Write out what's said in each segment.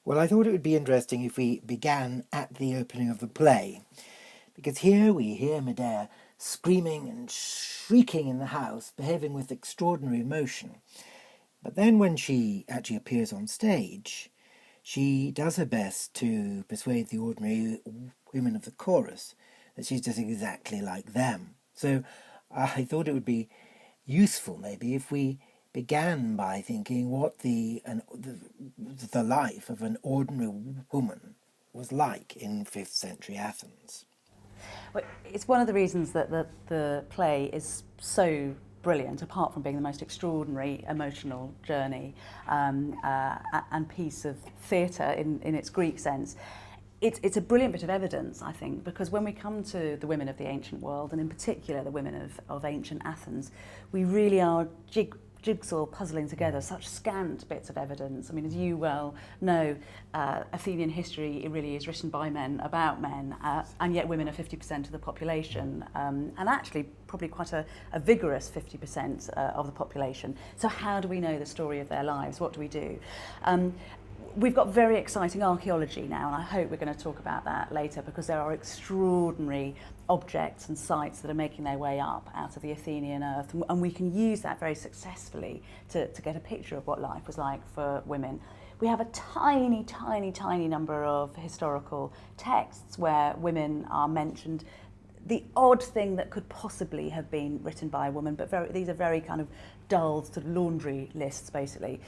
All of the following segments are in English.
Well, I thought it would be interesting if we began at the opening of the play, because here we hear Medea screaming and shrieking in the house, behaving with extraordinary emotion. But then when she actually appears on stage, she does her best to persuade the ordinary women of the chorus that she's just exactly like them. So I thought it would be useful maybe if we began by thinking what the life of an ordinary woman was like in 5th century Athens. Well, it's one of the reasons that the play is so brilliant, apart from being the most extraordinary emotional journey and piece of theatre in its Greek sense. It's a brilliant bit of evidence, I think, because when we come to the women of the ancient world, and in particular the women of ancient Athens, we really are jigsaw puzzling together such scant bits of evidence. I mean, as you well know, Athenian history, it really is written by men, about men, and yet women are 50% of the population, and actually probably quite a vigorous 50% of the population. So how do we know the story of their lives? What do we do? We've got very exciting archaeology now, and I hope we're going to talk about that later, because there are extraordinary objects and sites that are making their way up out of the Athenian earth, and we can use that very successfully to get a picture of what life was like for women. We have a tiny number of historical texts where women are mentioned. The odd thing that could possibly have been written by a woman, but these are very kind of dull sort of laundry lists, basically.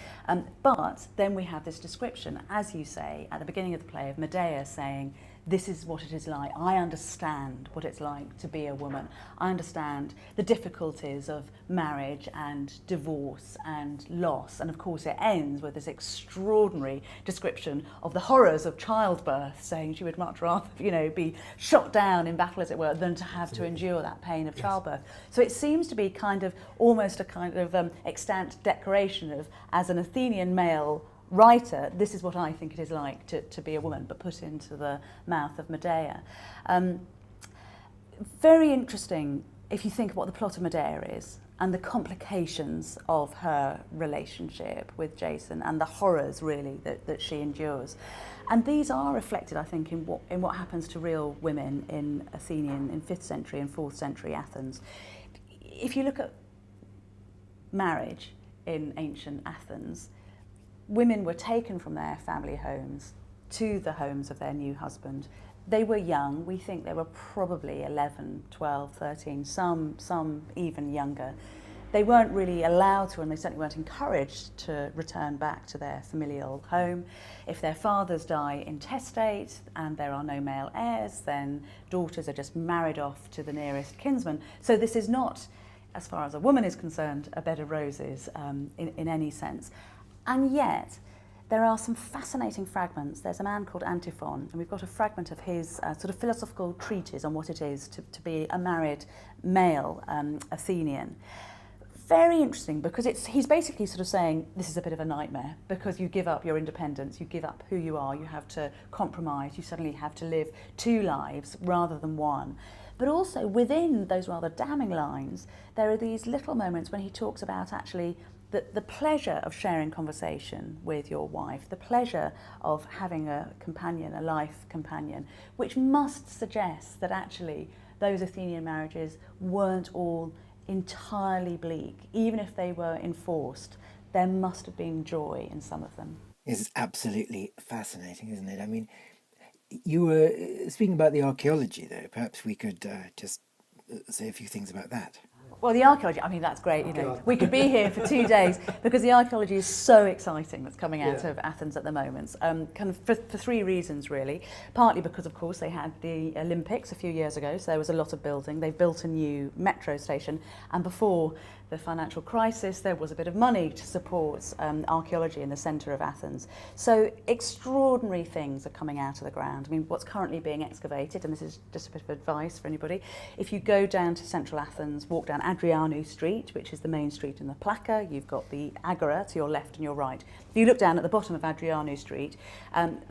But then we have this description, as you say, at the beginning of the play, of Medea saying, this is what it is like. I understand what it's like to be a woman. I understand the difficulties of marriage and divorce and loss. And of course it ends with this extraordinary description of the horrors of childbirth, saying she would much rather, be shot down in battle, as it were, than to have to endure that pain of childbirth. So it seems to be kind of almost a kind of extant declaration of, as an Athenian male writer, this is what I think it is like to be a woman, but put into the mouth of Medea. Very interesting if you think of what the plot of Medea is and the complications of her relationship with Jason and the horrors really that she endures. And these are reflected, I think, in what happens to real women in 5th century and 4th century Athens. If you look at marriage in ancient Athens, women were taken from their family homes to the homes of their new husband. They were young. We think they were probably 11, 12, 13, some even younger. They weren't really allowed to, and they certainly weren't encouraged to return back to their familial home. If their fathers die intestate and there are no male heirs, then daughters are just married off to the nearest kinsman. So this is not, as far as a woman is concerned, a bed of roses in any sense. And yet, there are some fascinating fragments. There's a man called Antiphon, and we've got a fragment of his sort of philosophical treatise on what it is to be a married male Athenian. Very interesting, because he's basically sort of saying this is a bit of a nightmare, because you give up your independence, you give up who you are, you have to compromise, you suddenly have to live two lives rather than one. But also within those rather damning lines, there are these little moments when he talks about actually the pleasure of sharing conversation with your wife, the pleasure of having a companion, a life companion, which must suggest that actually those Athenian marriages weren't all entirely bleak. Even if they were enforced, there must have been joy in some of them. It's absolutely fascinating, isn't it? I mean, you were speaking about the archaeology, though. Perhaps we could just say a few things about that. Well, the archaeology, I mean, that's great, we could be here for 2 days, because the archaeology is so exciting that's coming out of Athens at the moment, kind of for 3 reasons, really. Partly because, of course, they had the Olympics a few years ago, so there was a lot of building. They've built a new metro station, and before the financial crisis, there was a bit of money to support archaeology in the centre of Athens. So extraordinary things are coming out of the ground. I mean, what's currently being excavated, and this is just a bit of advice for anybody, if you go down to central Athens, walk down Adrianou Street, which is the main street in the Plaka, you've got the Agora to your left and your right. If you look down at the bottom of Adrianou Street,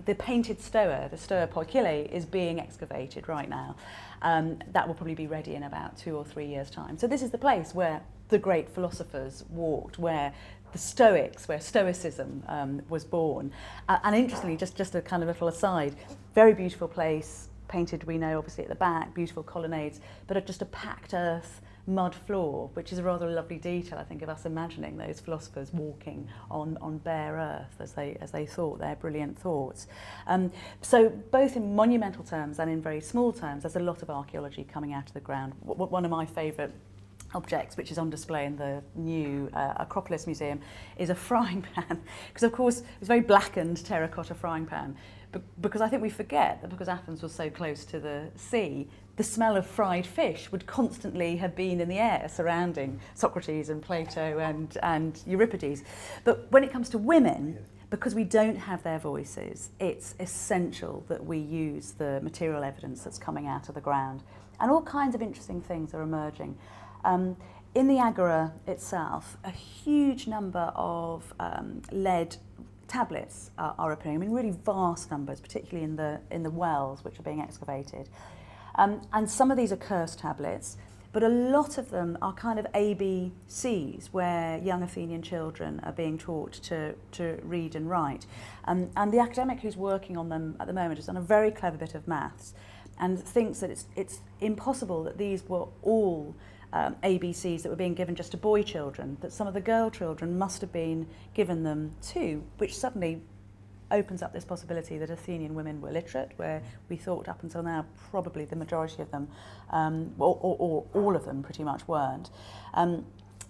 the painted stoa, the stoa Poikile, is being excavated right now. That will probably be ready in about 2 or 3 years' time. So this is the place where the great philosophers walked, where the Stoics, where Stoicism was born. And interestingly, just a kind of little aside, very beautiful place, painted, we know, obviously at the back, beautiful colonnades, but just a packed earth mud floor, which is a rather lovely detail, I think, of us imagining those philosophers walking on bare earth as they thought their brilliant thoughts. So both in monumental terms and in very small terms, there's a lot of archaeology coming out of the ground. One of my favourite objects, which is on display in the new Acropolis Museum, is a frying pan, because of course it's a very blackened terracotta frying pan, because I think we forget that because Athens was so close to the sea, the smell of fried fish would constantly have been in the air surrounding Socrates and Plato and Euripides. But when it comes to women, because we don't have their voices, it's essential that we use the material evidence that's coming out of the ground. And all kinds of interesting things are emerging. In the Agora itself, a huge number of lead tablets are appearing. I mean, really vast numbers, particularly in the wells which are being excavated. And some of these are curse tablets, but a lot of them are kind of ABCs, where young Athenian children are being taught to read and write. And the academic who's working on them at the moment has done a very clever bit of maths and thinks that it's impossible that these were all ABCs that were being given just to boy children, that some of the girl children must have been given them too, which suddenly opens up this possibility that Athenian women were literate, where we thought up until now probably the majority of them, or all of them pretty much weren't.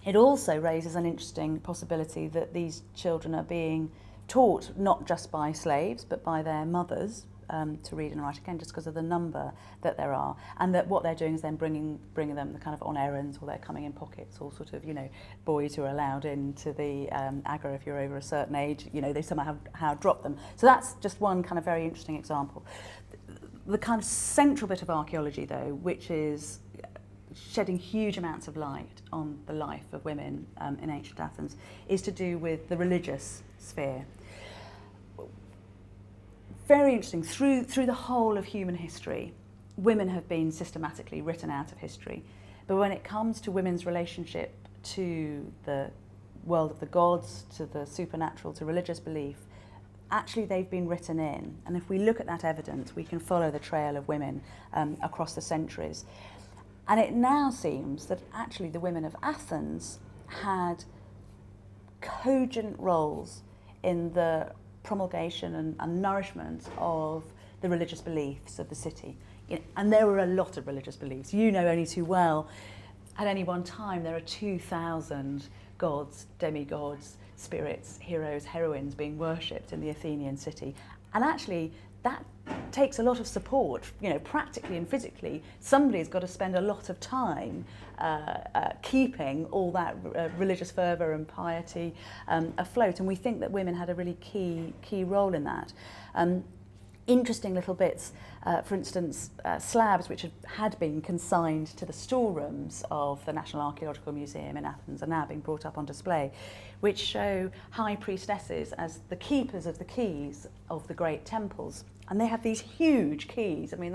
It also raises an interesting possibility that these children are being taught not just by slaves but by their mothers, to read and write, again just because of the number that there are, and that what they're doing is then bringing them the kind of on errands, or they're coming in pockets, or sort of, you know, boys who are allowed into the Agora if you're over a certain age, you know, they somehow drop them. So that's just one kind of very interesting example. The kind of central bit of archaeology, though, which is shedding huge amounts of light on the life of women in ancient Athens, is to do with the religious sphere. Very interesting. Through the whole of human history, women have been systematically written out of history. But when it comes to women's relationship to the world of the gods, to the supernatural, to religious belief, actually they've been written in. And if we look at that evidence, we can follow the trail of women across the centuries. And it now seems that actually the women of Athens had cogent roles in the promulgation and nourishment of the religious beliefs of the city. You know, and there were a lot of religious beliefs. You know only too well, at any one time there are 2,000 gods, demigods, spirits, heroes, heroines being worshipped in the Athenian city. And actually that takes a lot of support, you know, practically and physically. Somebody's got to spend a lot of time keeping all that religious fervour and piety afloat, and we think that women had a really key role in that. Interesting little bits, for instance, slabs which had been consigned to the storerooms of the National Archaeological Museum in Athens are now being brought up on display, which show high priestesses as the keepers of the keys of the great temples. And they have these huge keys. I mean,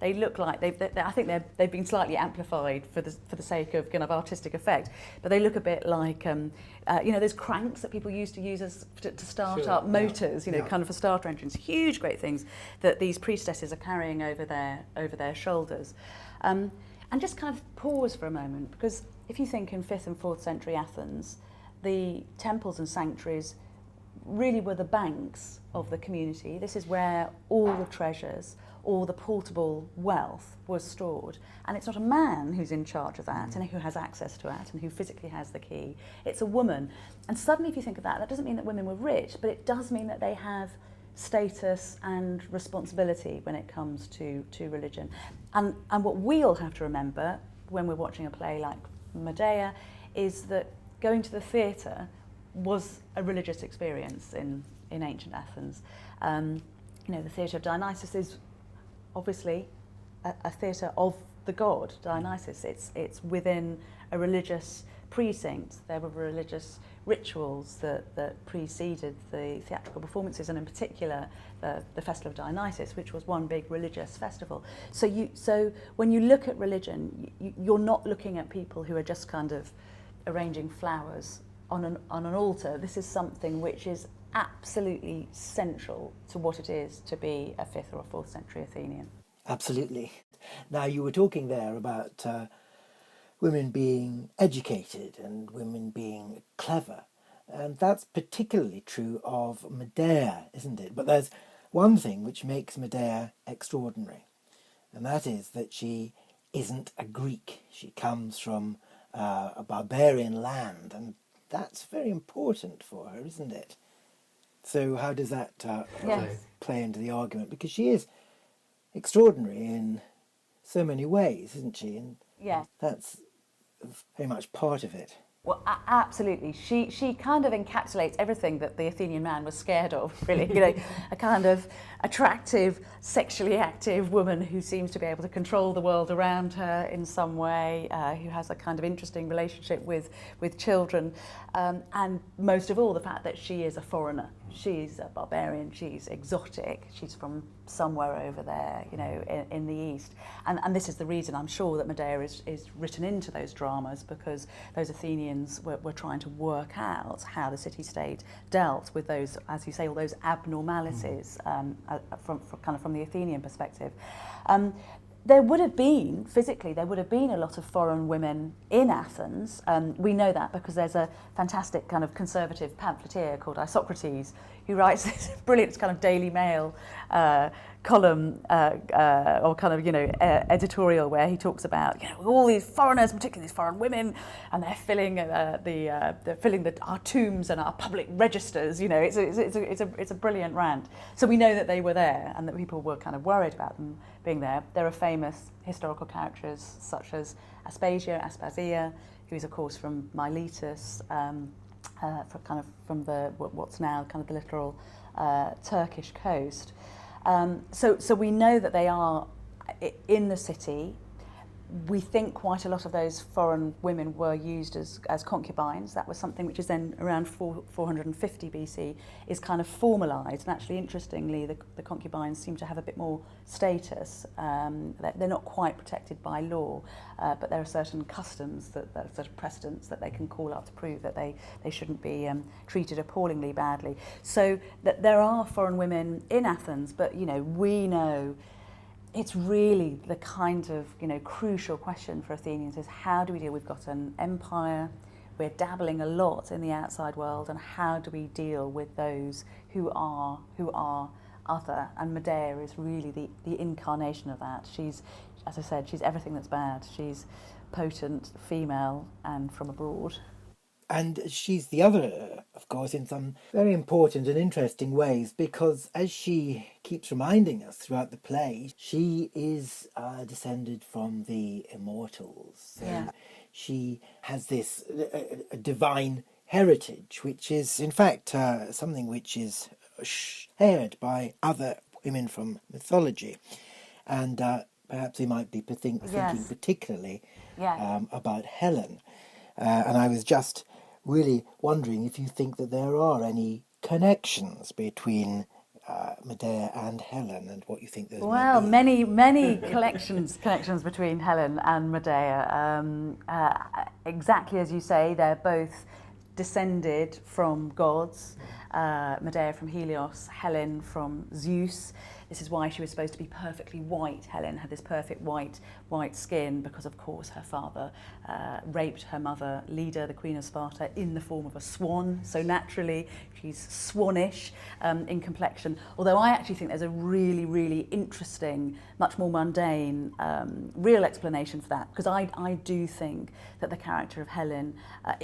they look like I think they've been slightly amplified for the sake of kind of artistic effect, but they look a bit like you know, those cranks that people used to use to start up motors, you know, kind of for starter engines. Huge, great things that these priestesses are carrying over their shoulders. And just kind of pause for a moment, because if you think in 5th and 4th century Athens, the temples and sanctuaries really were the banks of the community. This is where all the treasures, all the portable wealth was stored. And it's not a man who's in charge of that and who has access to that and who physically has the key. It's a woman. And suddenly, if you think of that, that doesn't mean that women were rich, but it does mean that they have status and responsibility when it comes to religion. And what we all have to remember when we're watching a play like Medea is that going to the theatre was a religious experience in ancient Athens. You know, the theatre of Dionysus is obviously a theatre of the god Dionysus. It's within a religious precinct, there were religious rituals that preceded the theatrical performances, and in particular the Festival of Dionysus, which was one big religious festival. So when you look at religion, you're not looking at people who are just kind of arranging flowers on an altar. This is something which is absolutely central to what it is to be a 5th or a 4th century Athenian. Absolutely. Now, you were talking there about women being educated and women being clever, and that's particularly true of Medea, isn't it? But there's one thing which makes Medea extraordinary, and that is that she isn't a Greek. She comes from a barbarian land, and that's very important for her, isn't it? So how does that Yes. play into the argument? Because she is extraordinary in so many ways, isn't she? And Yeah. that's very much part of it. Well, absolutely. She kind of encapsulates everything that the Athenian man was scared of, really. A kind of attractive, sexually active woman who seems to be able to control the world around her in some way, who has a kind of interesting relationship with children, and most of all, the fact that she is a foreigner. She's a barbarian, she's exotic, she's from somewhere over there, in the East. And this is the reason, I'm sure, that Medea is written into those dramas, because those Athenians were trying to work out how the city-state dealt with those, as you say, all those abnormalities from the Athenian perspective. There would have been a lot of foreign women in Athens. We know that because there's a fantastic kind of conservative pamphleteer called Isocrates who writes this brilliant kind of Daily Mail column or kind of editorial where he talks about all these foreigners, particularly these foreign women, and they're filling our tombs and our public registers. It's a brilliant rant. So we know that they were there and that people were kind of worried about them being there. There are famous historical characters such as Aspasia, who is of course from Miletus, from what's now kind of the literal Turkish coast. So we know that they are in the city. We think quite a lot of those foreign women were used as concubines. That was something which is then around 450 BC is kind of formalised. And actually, interestingly, the concubines seem to have a bit more status. They're not quite protected by law, but there are certain customs, that are sort of precedents that they can call up to prove that they shouldn't be treated appallingly badly. So that there are foreign women in Athens, but we know it's really the kind of crucial question for Athenians is how do we deal? We've got an empire, we're dabbling a lot in the outside world, and how do we deal with those who are other? And Medea is really the incarnation of that. She's, as I said, she's everything that's bad. She's potent, female, and from abroad. And she's the other, of course, in some very important and interesting ways, because as she keeps reminding us throughout the play, she is descended from the immortals. Yeah. She has this a divine heritage, which is, in fact, something which is shared by other women from mythology. And perhaps we might be thinking particularly about Helen. And I was just really wondering if you think that there are any connections between Medea and Helen, and what you think those might be. Many connections between Helen and Medea. Exactly as you say, they're both descended from gods. Medea from Helios, Helen from Zeus. This is why she was supposed to be perfectly white. Helen had this perfect white skin because, of course, her father raped her mother, Leda, the Queen of Sparta, in the form of a swan. So naturally, she's swannish in complexion. Although I actually think there's a really, really interesting, much more mundane, real explanation for that. Because I do think that the character of Helen,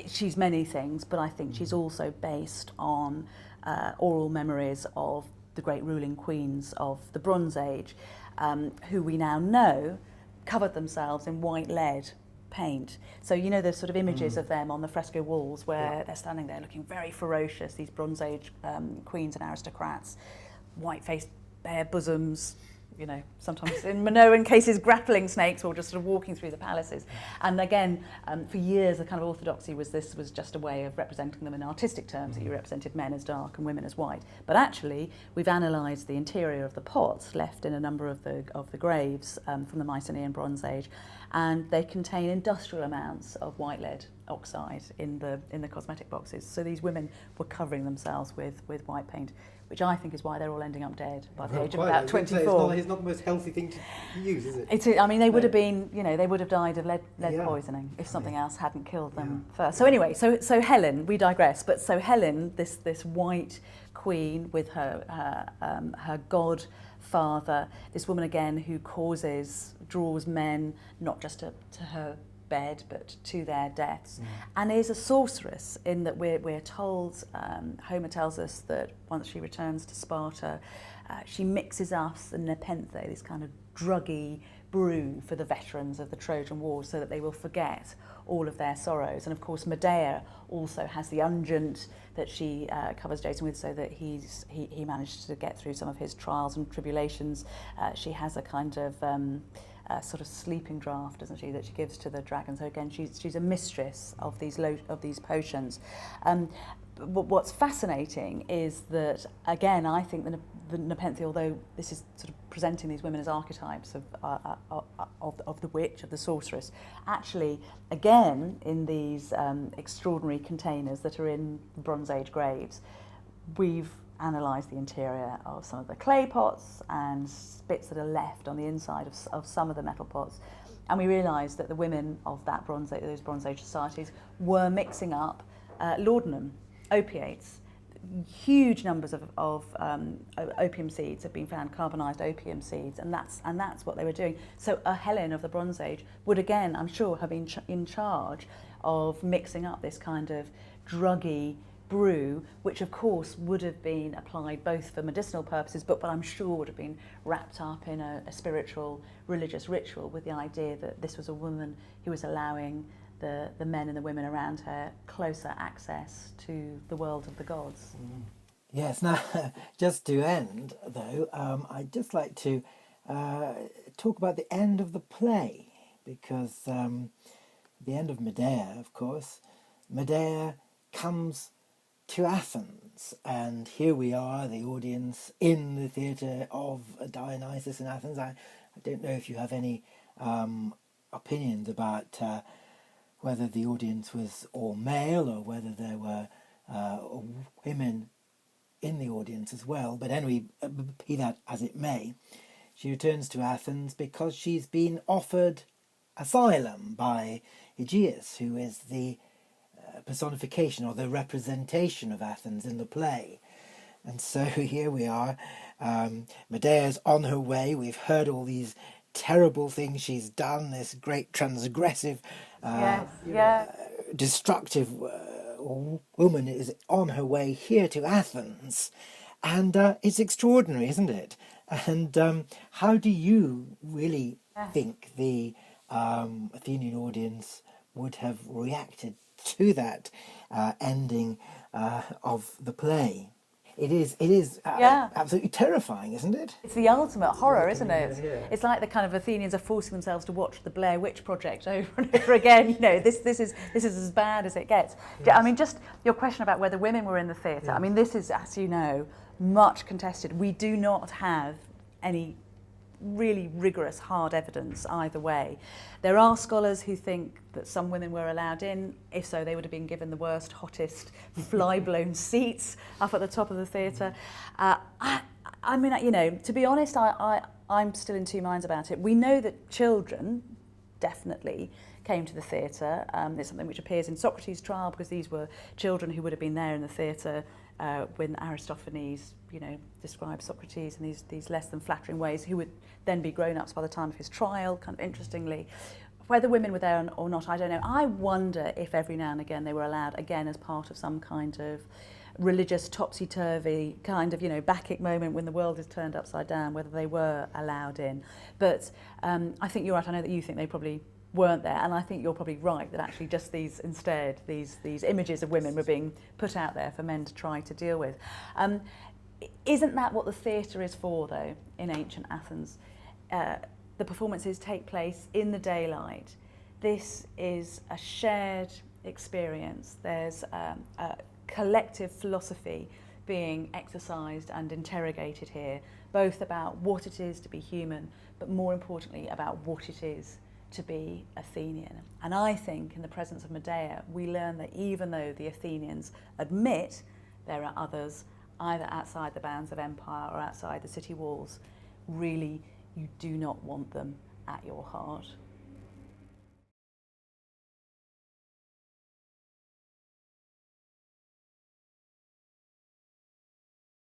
she's many things, but I think she's also based on oral memories of the great ruling queens of the Bronze Age, who we now know covered themselves in white lead paint. So there's sort of images of them on the fresco walls where they're standing there looking very ferocious, these Bronze Age queens and aristocrats, white-faced, bare bosoms, you know, sometimes in Minoan cases grappling snakes or just sort of walking through the palaces. And again, for years the kind of orthodoxy was this was just a way of representing them in artistic terms, that you represented men as dark and women as white. But actually we've analysed the interior of the pots left in a number of the graves from the Mycenaean Bronze Age, and they contain industrial amounts of white lead oxide in the cosmetic boxes. So these women were covering themselves with white paint, which I think is why they're all ending up dead by the age of about 24. It's not the most healthy thing to use, is it? I mean, they would have been, you know, they would have died of lead poisoning if something else hadn't killed them first. So anyway, so Helen, we digress, but so Helen, this white queen with her godfather, this woman again who draws men not just to her bed but to their deaths, and is a sorceress in that we're told, Homer tells us that once she returns to Sparta, she mixes up the nepenthe, this kind of druggy brew for the veterans of the Trojan War, so that they will forget all of their sorrows. And of course Medea also has the unguent that she covers Jason with, so that he managed to get through some of his trials and tribulations. She has a kind of sort of sleeping draught, doesn't she, that she gives to the dragon. So again, she's a mistress of these potions. What's fascinating is that, again, I think the Nepenthe, although this is sort of presenting these women as archetypes of the witch, of the sorceress, actually, again, in these extraordinary containers that are in Bronze Age graves, we've analysed the interior of some of the clay pots and bits that are left on the inside of some of the metal pots, and we realised that the women of those Bronze Age societies were mixing up laudanum, opiates. Huge numbers of opium seeds have been found, carbonised opium seeds, and that's what they were doing. So a Helen of the Bronze Age would again, I'm sure, have been in charge of mixing up this kind of druggy brew, which of course would have been applied both for medicinal purposes, but I'm sure would have been wrapped up in a spiritual, religious ritual, with the idea that this was a woman who was allowing the men and the women around her closer access to the world of the gods. Yes, now, just to end, though, I'd just like to talk about the end of the play, because the end of Medea, of course, Medea comes to Athens, and here we are, the audience in the theatre of Dionysus in Athens. I don't know if you have any opinions about whether the audience was all male or whether there were women in the audience as well, but anyway, be that as it may, she returns to Athens because she's been offered asylum by Aegeus, who is the personification or the representation of Athens in the play. And so here we are, Medea's on her way. We've heard all these terrible things she's done, this great transgressive, destructive woman is on her way here to Athens, and it's extraordinary, isn't it? And how do you really think the Athenian audience would have reacted to that ending of the play? It is absolutely terrifying, isn't it? It's the ultimate horror, isn't it? Yeah. It's like the kind of Athenians are forcing themselves to watch the Blair Witch Project over and over again. You know, this is as bad as it gets. Yes. I mean, just your question about whether women were in the theatre. Yes. I mean, this is, as you know, much contested. We do not have any really rigorous, hard evidence either way. There are scholars who think that some women were allowed in. If so, they would have been given the worst, hottest, fly-blown seats up at the top of the theatre. I mean, you know, to be honest, I'm still in two minds about it. We know that children definitely came to the theatre. It's something which appears in Socrates' trial, because these were children who would have been there in the theatre when Aristophanes, you know, describes Socrates in these less than flattering ways, who would then be grown-ups by the time of his trial, kind of interestingly. Whether women were there or not, I don't know. I wonder if every now and again they were allowed, again, as part of some kind of religious topsy-turvy kind of, you know, Bacchic moment when the world is turned upside down, whether they were allowed in. But I think you're right. I know that you think they probably weren't there, and I think you're probably right that actually just these images of women were being put out there for men to try to deal with. Isn't that what the theatre is for, though, in ancient Athens? The performances take place in the daylight. This is a shared experience. There's a collective philosophy being exercised and interrogated here, both about what it is to be human, but more importantly about what it is to be Athenian. And I think in the presence of Medea, we learn that even though the Athenians admit there are others, either outside the bounds of empire or outside the city walls, really you do not want them at your heart.